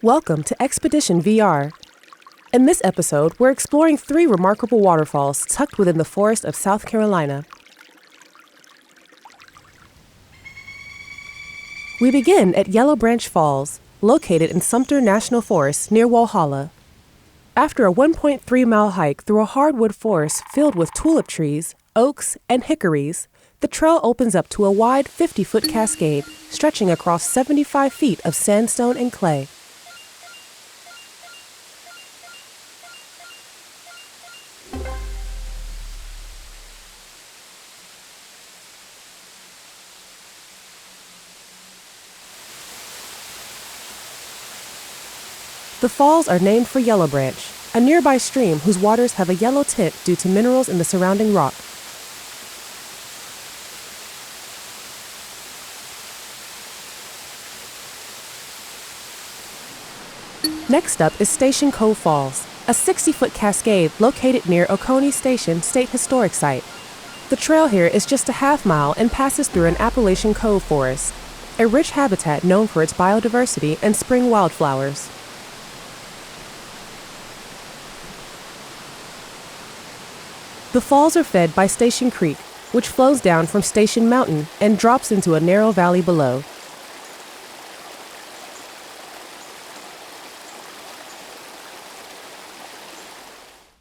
Welcome to Expedition VR. In this episode, we're exploring 3 remarkable waterfalls tucked within the forest of South Carolina. We begin at Yellow Branch Falls, located in Sumter National Forest near Walhalla. After a 1.3-mile hike through a hardwood forest filled with tulip trees, oaks, and hickories, the trail opens up to a wide 50-foot cascade stretching across 75 feet of sandstone and clay. The falls are named for Yellow Branch, a nearby stream whose waters have a yellow tint due to minerals in the surrounding rock. Next up is Station Cove Falls, a 60-foot cascade located near Okone Station State Historic Site. The trail here is just a half-mile and passes through an Appalachian cove forest, a rich habitat known for its biodiversity and spring wildflowers. The falls are fed by Station Creek, which flows down from Station Mountain and drops into a narrow valley below.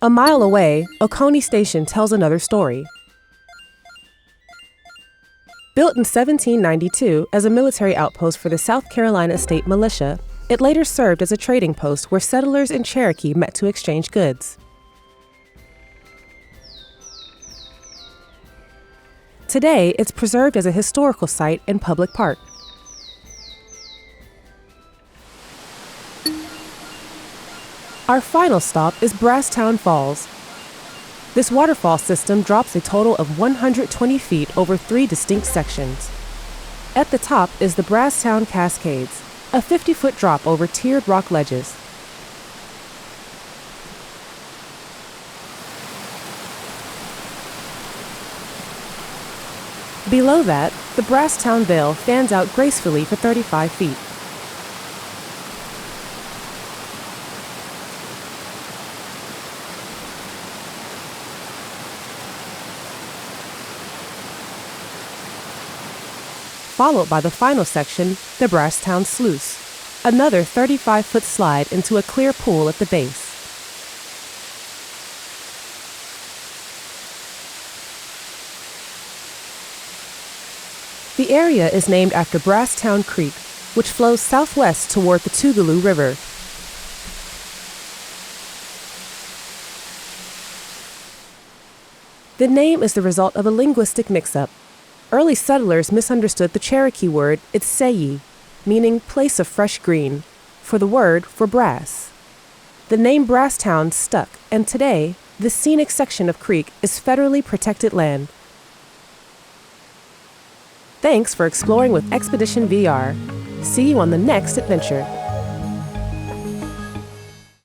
A mile away, Okone Station tells another story. Built in 1792 as a military outpost for the South Carolina State Militia, it later served as a trading post where settlers in Cherokee met to exchange goods. Today, it's preserved as a historical site and public park. Our final stop is Brasstown Falls. This waterfall system drops a total of 120 feet over 3 distinct sections. At the top is the Brasstown Cascades, a 50-foot drop over tiered rock ledges. Below that, the Brasstown Vale fans out gracefully for 35 feet. Followed by the final section, the Brasstown Sluice, another 35-foot slide into a clear pool at the base. The area is named after Brasstown Creek, which flows southwest toward the Tougaloo River. The name is the result of a linguistic mix-up. Early settlers misunderstood the Cherokee word "itseyi," meaning place of fresh green, for the word for brass. The name Brasstown stuck, and today, this scenic section of creek is federally protected land. Thanks for exploring with Expedition VR. See you on the next adventure.